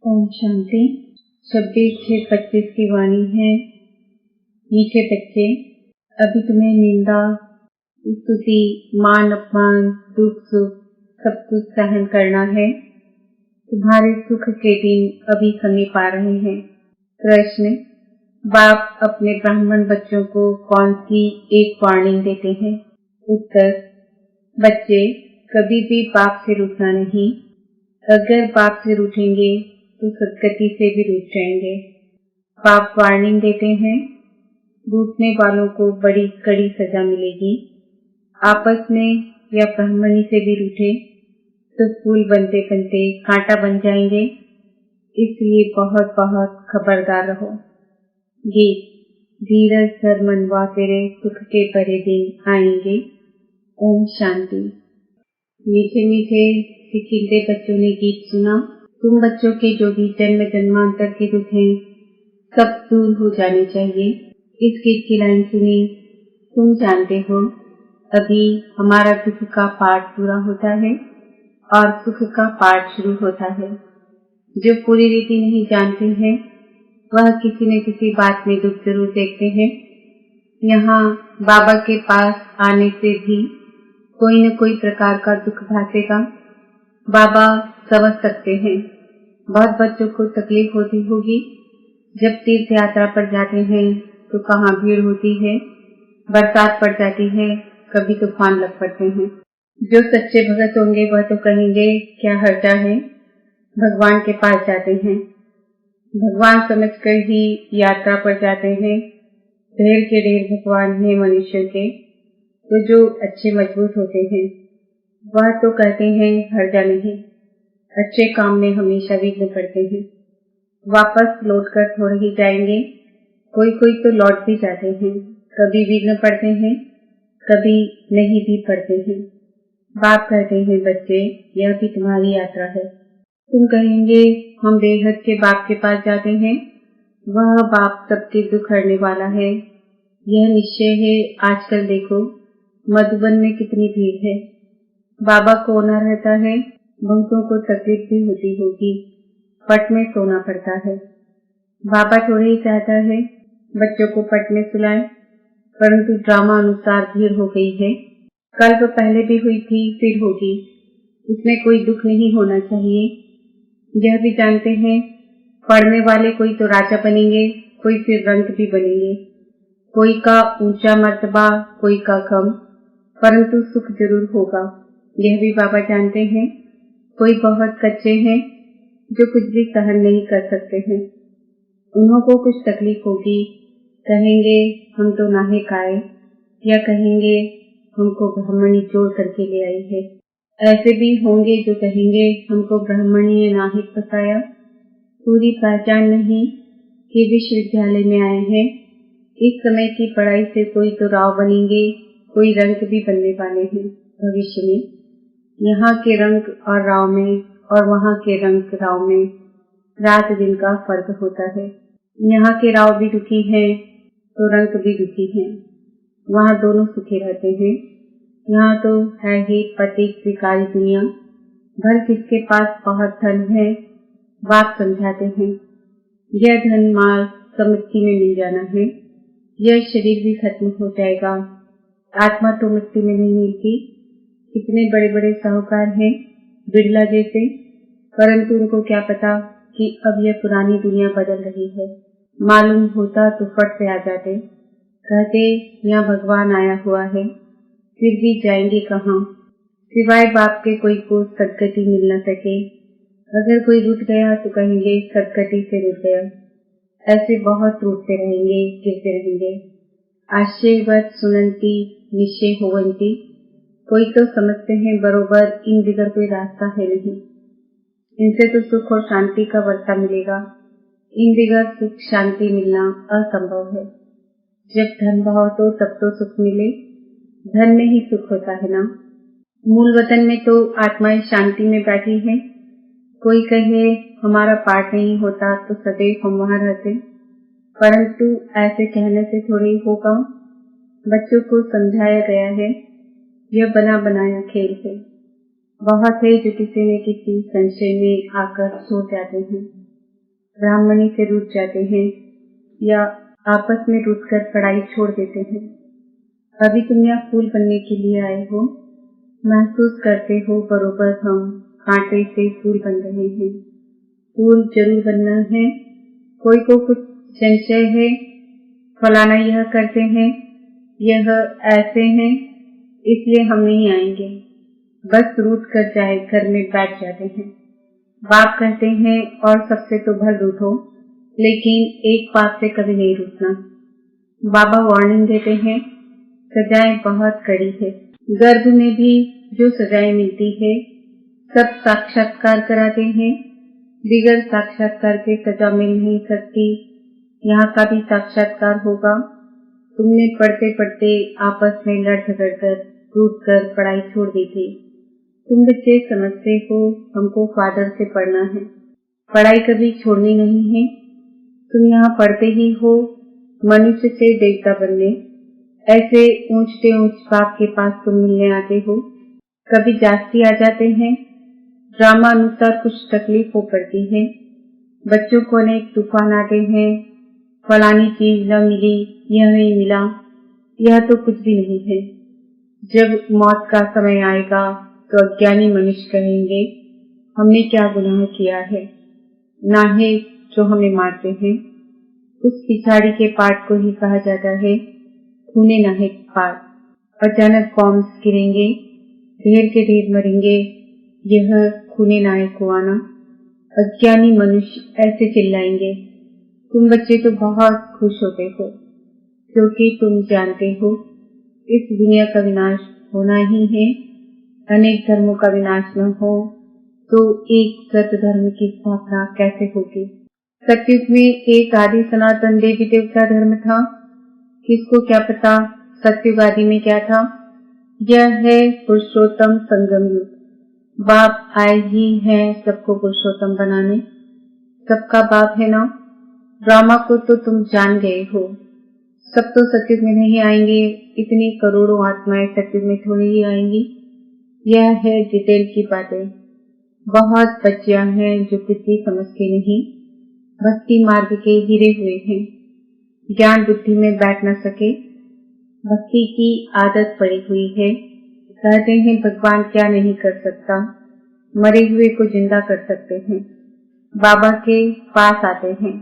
ओम शांति। 26/6/25 की वाणी है। मीठे बच्चे, अभी तुम्हें निंदा, स्तुति, मान अपमान, दुख सुख सब कुछ सहन करना है। तुम्हारे सुख के दिन अभी समीप आ रहे हैं। प्रश्न: बाप अपने ब्राह्मण बच्चों को कौन सी एक वार्निंग देते हैं? उत्तर: बच्चे, कभी भी बाप से रूठना नहीं। अगर बाप से रूठेंगे तो सदगति से भी रूठ जाएंगे। बाप वार्निंग देते हैं, रूठने वालों को बड़ी कड़ी सजा मिलेगी। आपस में या ब्राह्मणी से भी रूठे तो फूल बनते बनते कांटा बन जाएंगे। इसलिए बहुत बहुत खबरदार रहो। गीत: धीरज धर मनवा तेरे सुख के बड़े दिन आएंगे। ओम शांति। मीठे मीठे सिकिंदे बच्चों ने गीत सुना। तुम बच्चों के जो भी जन्म जन्मांतर के दुख हैं सब दूर हो जाने चाहिए। इस गीत की लाइन सुनी। तुम जानते हो, अभी हमारा दुख का पाठ पूरा होता है और सुख का पाठ शुरू होता है। जो पूरी रीति नहीं जानते हैं वह किसी न किसी बात में दुख जरूर देखते हैं। यहाँ बाबा के पास आने से भी कोई न कोई प्रकार का दुख भासेगा। बाबा समझ सकते हैं। बहुत बच्चों को तकलीफ होती होगी। जब तीर्थ यात्रा पर जाते हैं तो कहाँ भीड़ होती है, बरसात पड़ जाती है, कभी तूफान लग पड़ते हैं। जो सच्चे भगत होंगे वह तो कहेंगे क्या हर्जा है, भगवान के पास जाते हैं। भगवान समझकर ही यात्रा पर जाते हैं। ढेर के ढेर भगवान हैं मनुष्य के। तो जो अच्छे मजबूत होते हैं वह तो कहते हैं हर्जा नहीं। अच्छे काम में हमेशा विघ्न पड़ते हैं। वापस लौटकर थोड़े ही जाएंगे। कोई कोई तो लौट भी जाते हैं। कभी विघ्न पड़ते हैं, कभी नहीं भी पड़ते हैं। बाप कहते हैं बच्चे, यह भी तुम्हारी यात्रा है। तुम कहेंगे हम बेहद के बाप के पास जाते हैं। वह बाप सबके दुख हरने वाला है, यह निश्चय है। आजकल देखो मधुबन में कितनी भीड़ है। बाबा को ना रहता है, बहुतों को तकलीफ भी होती होगी। पट में सोना पड़ता है। बाबा थोड़े ही चाहता है बच्चों को पट में सुलाएं, परंतु ड्रामा अनुसार भीड़ हो गई है। कल तो पहले भी हुई थी, फिर होगी। इसमें कोई दुख नहीं होना चाहिए। यह भी जानते हैं पढ़ने वाले कोई तो राजा बनेंगे, कोई फिर रंक भी बनेंगे। कोई का ऊंचा मर्तबा, कोई का कम, परंतु सुख जरूर होगा। यह भी बाबा जानते हैं। कोई बहुत कच्चे हैं जो कुछ भी सहन नहीं कर सकते हैं। उन्हों को कुछ तकलीफ होगी, कहेंगे हम तो नाहिक आए, या कहेंगे हमको ब्राह्मणी जोड़ करके ले आई है। ऐसे भी होंगे जो कहेंगे हमको ब्राह्मणी ने नाहिक फंसाया, पूरी पहचान नहीं कि विश्वविद्यालय में आए हैं। इस समय की पढ़ाई से कोई तो राव बनेंगे, कोई रंक भी बनने वाले हैं भविष्य में। यहाँ के रंक और राव में और वहाँ के रंक राव में रात दिन का फर्क होता है। यहाँ के राव भी दुखी हैं तो रंक भी दुखी हैं। वहाँ दोनों सुखी रहते हैं। यहाँ तो है ही पतित विकारी दुनिया भर। किसके पास बहुत धन है, बाप समझाते हैं यह धन माल समृद्धि में मिल जाना है। यह शरीर भी खत्म हो जाएगा, आत्मा तो मुक्ति में नहीं मिलती। कितने बड़े बड़े साहूकार हैं बिरला जैसे, परंतु उनको क्या पता कि अब यह पुरानी दुनिया बदल रही है। मालूम होता तो फट से आ जाते। कहते यहाँ भगवान आया हुआ है, फिर भी जाएंगे कहाँ? सिवाय बाप के कोई को सदगति मिल न सके। अगर कोई रूठ गया तो कहेंगे सदगति से रूठ गया। ऐसे बहुत रूठते रहेंगे, गिरते रहेंगे। आश्चर्यवत सुनंती निश्चय होवंती। कोई तो समझते हैं बरोबर इन बिगर कोई रास्ता है नहीं, इनसे तो सुख और शांति का वर्षा मिलेगा। इन बिगर सुख शांति मिलना असंभव है। जब धन भाव तो तब तो सुख मिले। धन में ही सुख होता है ना। मूल वतन में तो आत्माएं शांति में बैठी हैं। कोई कहे हमारा पाठ नहीं होता तो सदैव हम वहाँ रहते, परंतु ऐसे कहने से थोड़ी होगा। बच्चों को समझाया गया है यह बना बनाया खेल है। बहुत है जो किसी न किसी संशय में आकर छूट जाते हैं। ब्राह्मणी से रूठ जाते हैं या आपस में रूठकर पढ़ाई छोड़ देते हैं। अभी तुम यहाँ फूल बनने के लिए आए हो। महसूस करते हो बरोबर हम कांटे से फूल बन रहे हैं। फूल जरूर बनना है। कोई को कुछ संशय है, फलाना यह करते हैं, यह ऐसे हैं, इसलिए हम नहीं आएंगे। बस रूठ कर जाए घर में बैठ जाते हैं। बाप कहते हैं और सबसे तो भर रूठो, लेकिन एक बात से कभी नहीं रूठना। बाबा वार्निंग देते हैं, सजाएं बहुत कड़ी है। गर्भ में भी जो सजाएं मिलती है सब साक्षात्कार कराते हैं। बिगड़ साक्षात्कार के सजा मिल नहीं सकती। यहाँ का भी साक्षात्कार होगा। तुमने पढ़ते पढ़ते आपस में लड़ झगड़ कर रूठ कर पढ़ाई छोड़ दी थी। तुम बच्चे समझते हो हमको फादर से पढ़ना है, पढ़ाई कभी छोड़नी नहीं है। तुम यहाँ पढ़ते ही हो मनुष्य से देवता बनने। ऐसे ऊंचते ऊंच बाप के पास तुम मिलने आते हो। कभी जास्ती आ जाते हैं। ड्रामा अनुसार कुछ तकलीफ हो पड़ती है। बच्चों को अनेक तूफान आते हैं। फलानी चीज न मिली, यह नहीं मिला, यह तो कुछ भी नहीं है। जब मौत का समय आएगा तो अज्ञानी मनुष्य कहेंगे हमने क्या गुनाह किया है, नाहे जो हमें मारते हैं। उस पिछाड़ी के पाठ को ही कहा जाता है खूने नाहे पाठ। अचानक बॉम्ब गिरेंगे, ढेर के ढेर मरेंगे, यह खूने नाहे कुआना। अज्ञानी मनुष्य ऐसे चिल्लाएंगे। तुम बच्चे तो बहुत खुश होते हो, क्योंकि तुम जानते हो इस दुनिया का विनाश होना ही है। अनेक धर्मों का विनाश न हो तो एक सत्य धर्म की स्थापना कैसे होगी। सतयुग में एक आदि सनातन देवी देवता धर्म था। किसको क्या पता सतयुग आदि में क्या था। यह है पुरुषोत्तम संगम युग। बाप आए ही हैं सबको पुरुषोत्तम बनाने। सबका बाप है ना। ड्रामा को तो तुम जान गए हो। सब तो सतयुग में नहीं आएंगे। इतनी करोड़ों आत्माएं सतयुग में थोड़ी ही आएंगी। यह है डिटेल की बातें। बहुत बच्चियां हैं जो कुछ भी समझती नहीं, भक्ति मार्ग के गिरे हुए हैं, ज्ञान बुद्धि में बैठ न सके। भक्ति की आदत पड़ी हुई है। कहते हैं भगवान क्या नहीं कर सकता, मरे हुए को जिंदा कर सकते हैं। बाबा के पास आते हैं,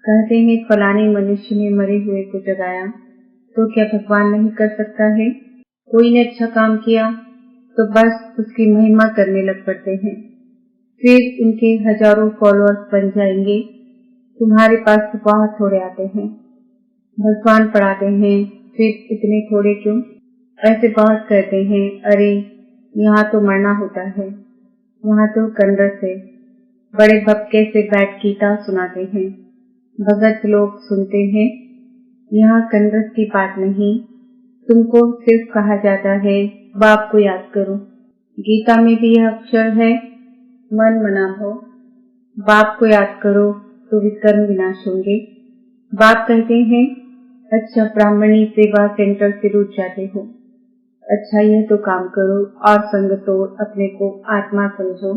कहते हैं फलाने मनुष्य ने मरे हुए को जगाया, तो क्या भगवान नहीं कर सकता है। कोई ने अच्छा काम किया तो बस उसकी महिमा करने लग पड़ते हैं। फिर उनके हजारों फॉलोअर्स बन जाएंगे। तुम्हारे पास तो बहुत थोड़े आते हैं। भगवान पढ़ाते हैं, फिर इतने थोड़े क्यों। ऐसे बहुत कहते हैं, अरे यहाँ तो मरना होता है, वहाँ तो कंदर से बड़े भक्के से बैठ गीता सुनाते हैं। भगत लोग सुनते हैं। यहाँ कंदर की बात नहीं। तुमको सिर्फ कहा जाता है बाप को याद करो। गीता में भी यह अक्षर है, मन मना भव। बाप को याद करो तो विकर्म विनाश होंगे। बाप कहते हैं अच्छा ब्राह्मणी सेवा सेंटर से रूठ जाते हो, अच्छा यह तो काम करो और संग तोड़ अपने को आत्मा समझो।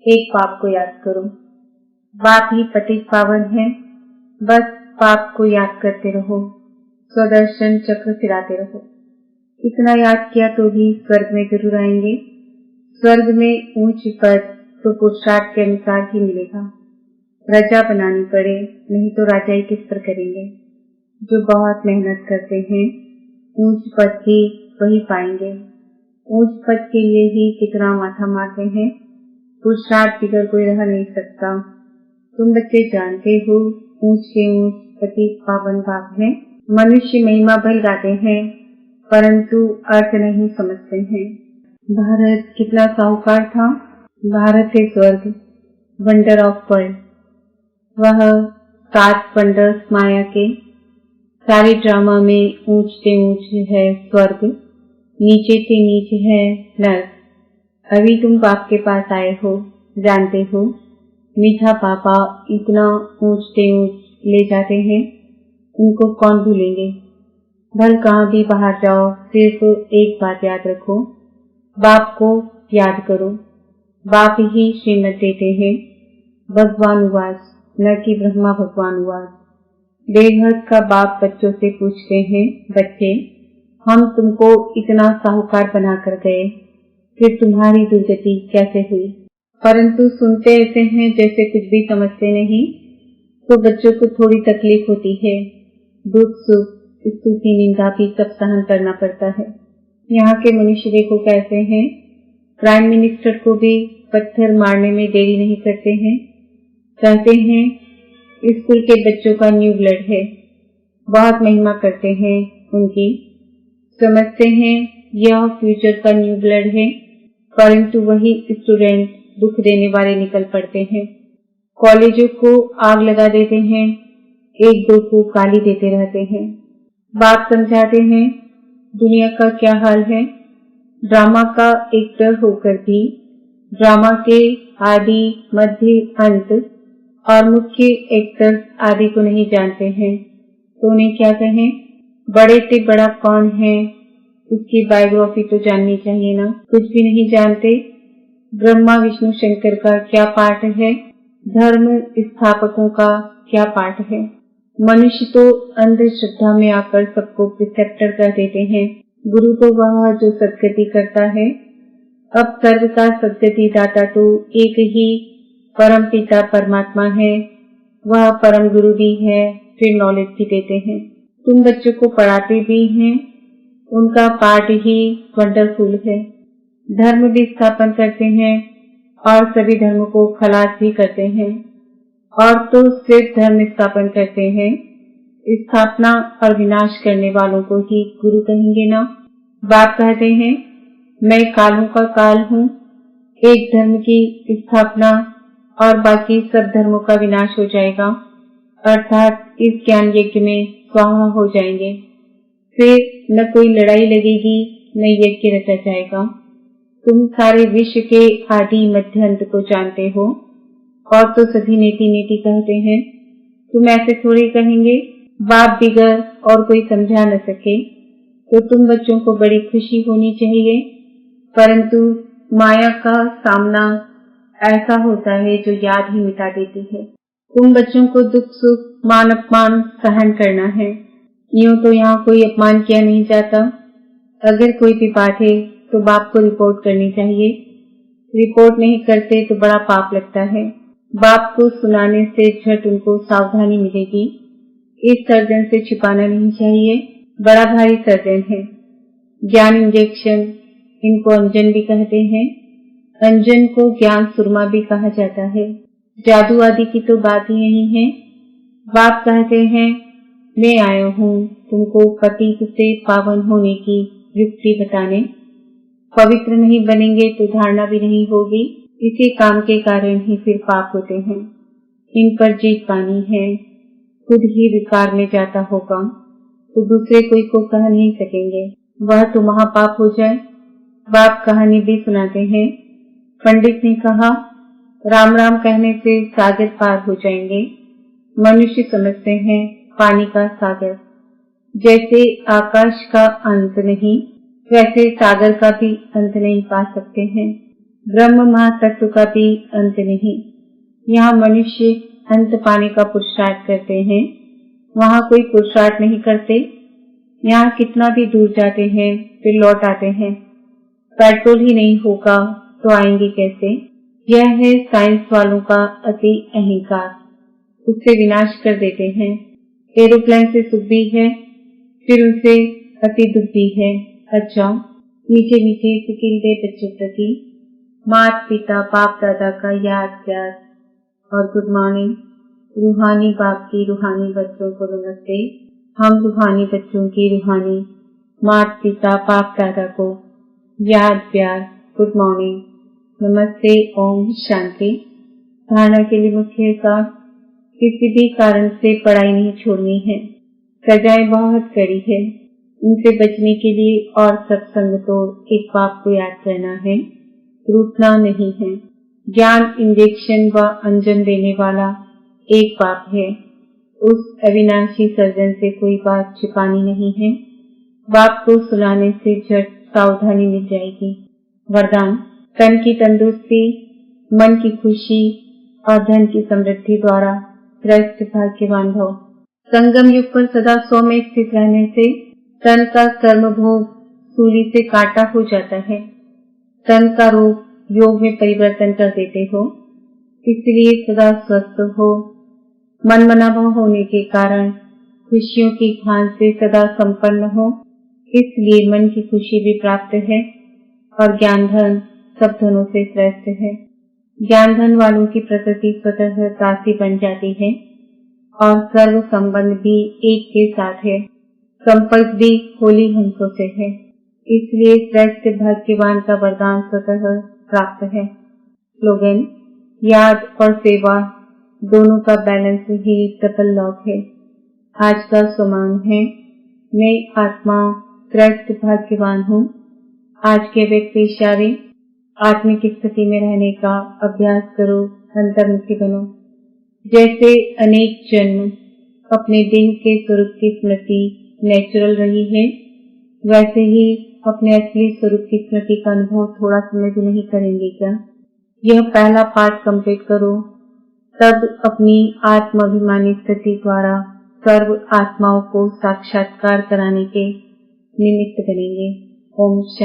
एक बाप को याद करो। बाप ही पतित पावन है। बस बाप को याद करते रहो, स्वदर्शन चक्र फिराते रहो। इतना याद किया तो भी स्वर्ग में जरूर आएंगे। स्वर्ग में ऊंच पद तो पुरुषार्थ के अनुसार ही मिलेगा। प्रजा बनानी पड़े, नहीं तो राजाई किस पर करेंगे। जो बहुत मेहनत करते हैं ऊंच पद ही वही पाएंगे। ऊंच पद के लिए ही कितना माथा मारते हैं। पुरुषार्थ बिगड़ कोई रह नहीं सकता। तुम बच्चे जानते हो ऊंच के ऊंच पति पावन बाप है। मनुष्य महिमा भल गाते हैं परंतु अर्थ नहीं समझते हैं। भारत कितना साहूकार था। भारत है स्वर्ग, वंडर ऑफ वर्ल्ड। वह 7 वंडर्स माया के। सारे ड्रामा में ऊंच से ऊंच है स्वर्ग, नीचे से नीचे है नर्क। अभी तुम बाप के पास आए हो, जानते हो मीठा पापा इतना ऊंच से ऊंच ले जाते हैं, उनको कौन भूलेंगे। भल कहाँ भी बाहर जाओ, सिर्फ एक बात याद रखो, बाप को याद करो। बाप ही श्रीमत देते हैं। भगवान उवास न कि ब्रह्मा भगवानुवाद। देवहत का बाप बच्चों से पूछते हैं, बच्चे, हम तुमको इतना साहूकार बनाकर गए, फिर तुम्हारी दुर्गति कैसे हुई? परंतु सुनते ऐसे हैं जैसे कुछ भी समझते नहीं। तो बच्चों को थोड़ी तकलीफ होती है, दुख सुख स्तुति निंदा भी सब सहन करना पड़ता है। यहाँ के मनुष्य देखो कैसे हैं, प्राइम मिनिस्टर को भी पत्थर मारने में देरी नहीं करते हैं। कहते हैं स्कूल के बच्चों का न्यू ब्लड है, बहुत महिमा करते हैं उनकी, समझते हैं यह फ्यूचर का न्यू ब्लड है, परंतु वही स्टूडेंट दुख देने वाले निकल पड़ते हैं। कॉलेजों को आग लगा देते हैं, एक दो को गाली देते रहते हैं। बात समझाते हैं दुनिया का क्या हाल है। ड्रामा का एक्टर होकर भी ड्रामा के आदि मध्य अंत और मुख्य एक्टर्स आदि को नहीं जानते हैं, तो उन्हें क्या कहें? बड़े से बड़ा कौन है उसकी बायोग्राफी तो जाननी चाहिए ना, कुछ भी नहीं जानते। ब्रह्मा विष्णु शंकर का क्या पाठ है, धर्म स्थापकों का क्या पाठ है। मनुष्य तो अंधश्रद्धा में आकर सबको प्रिसेप्टर कर देते हैं। गुरु तो वह जो सदगति करता है। अब सर्व का सदगति दाता तो एक ही परम पिता परमात्मा है, वह परम गुरु भी है, फिर नॉलेज भी देते हैं। तुम बच्चों को पढ़ाते भी हैं, उनका पाठ ही वंडरफुल है। धर्म भी स्थापन करते हैं और सभी धर्मों को खलास भी करते हैं। और तो सिर्फ धर्म स्थापन करते हैं, स्थापना और विनाश करने वालों को ही गुरु कहेंगे ना। बाप कहते हैं मैं कालों का काल हूँ, एक धर्म की स्थापना और बाकी सब धर्मों का विनाश हो जाएगा, अर्थात इस ज्ञान यज्ञ में स्वाहा हो जाएंगे। फिर न कोई लड़ाई लगेगी, न यज्ञ रचा जाएगा। तुम सारे विश्व के आदि मध्य अंत को जानते हो और तो सभी नेति नेति कहते हैं। तुम ऐसे थोड़ी कहेंगे, बाप बिगर और कोई समझा न सके तो तुम बच्चों को बड़ी खुशी होनी चाहिए। परंतु माया का सामना ऐसा होता है जो याद ही मिटा देती है। तुम बच्चों को दुख सुख मान अपमान सहन करना है। यूं तो यहाँ कोई अपमान किया नहीं जाता। अगर कोई भी बात है तो बाप को रिपोर्ट करनी चाहिए। रिपोर्ट नहीं करते तो बड़ा पाप लगता है। बाप को सुनाने से झट उनको सावधानी मिलेगी। इस सर्जन से छिपाना नहीं चाहिए, बड़ा भारी सर्जन है। ज्ञान इंजेक्शन, इनको अंजन भी कहते हैं। अंजन को ज्ञान सुरमा भी कहा जाता है। जादू आदि की तो बात ही नहीं है। बाप कहते हैं मैं आया हूँ तुमको पतित से पावन होने की युक्ति बताने। पवित्र नहीं बनेंगे तो धारणा भी नहीं होगी। इसी काम के कारण ही फिर पाप होते हैं। इन पर जीत पानी है। खुद ही विकार में जाता होगा तो दूसरे कोई को कह नहीं सकेंगे, वह तो महापाप हो जाए। बाप कहानी भी सुनाते हैं। पंडित ने कहा राम राम कहने से सागर पार हो जाएंगे। मनुष्य समझते हैं पानी का सागर। जैसे आकाश का अंत नहीं, वैसे सागर का भी अंत नहीं पा सकते हैं। ब्रह्म महातत्व का भी अंत नहीं। यहाँ मनुष्य अंत पाने का पुरुषार्थ करते हैं, वहाँ कोई पुरुषार्थ नहीं करते। यहाँ कितना भी दूर जाते हैं फिर लौट आते हैं। पेट्रोल ही नहीं होगा तो आएंगे कैसे? यह है साइंस वालों का अति अहंकार, उससे विनाश कर देते हैं। एरोप्लेन से सुख भी है, फिर उनसे अति दुख भी है। अच्छा, मीठे मीठे सिकिलते बच्चों प्रति माता पिता बाप दादा का याद प्यार और गुड मॉर्निंग। रूहानी बाप की रूहानी बच्चों को नमस्ते। हम रूहानी बच्चों की रूहानी माता पिता बाप दादा को याद प्यार गुड मॉर्निंग, नमस्ते, ओम शांति। धारणा के लिए मुख्य साथ, किसी भी कारण से पढ़ाई नहीं छोड़नी है। सजाएं बहुत कड़ी है, उनसे बचने के लिए और सत्संग तो एक बाप को याद करना है, रूठना नहीं है। ज्ञान इंजेक्शन व अंजन देने वाला एक बाप है। उस अविनाशी सर्जन से कोई बात छिपानी नहीं है। बाप को सुनाने से झट सावधानी मिल जाएगी। वरदान, तन की तंदुरुस्ती, मन की खुशी और धन की समृद्धि द्वारा श्रेष्ठ भाग्यवान भव। संगम युग पर सदा 100 में स्थित रहने से तन का कर्म भोग सूली से काटा हो जाता है। तन का रूप योग में परिवर्तन कर देते हो, इसलिए सदा स्वस्थ हो। मनमनाभव होने के कारण खुशियों की खान से सदा संपन्न हो, इसलिए मन की खुशी भी प्राप्त है और ज्ञान धन सब धनों से श्रेष्ठ है। ज्ञान धन वालों की प्रकृति स्वतः दासी बन जाती है और सर्व संबंध भी एक के साथ है। संपर्क भी होली हंसों से है, इसलिए श्रेष्ठ भाग्यवान का वरदान स्वतः प्राप्त है। स्लोगन: याद और सेवा दोनों का बैलेंस ही ट्रिपल लॉक है। आज का सुमान है, मैं आत्मा श्रेष्ठ भाग्यवान हूँ। आज के व्यक्ति इशारे आत्मिक स्थिति में रहने का अभ्यास करो, अंतर्मुखी बनो। जैसे अनेक जन्म अपने दिन के स्वरूप की स्मृति नेचुरल रही है, वैसे ही अपने असली स्वरूप की स्मृति का अनुभव थोड़ा समय भी नहीं करेंगे क्या? यह पहला पार्ट कंप्लीट करो, तब अपनी आत्माभिमानी स्थिति द्वारा सर्व आत्माओं को साक्षात्कार कराने के निमित्त बनेंगे। ओम शांति।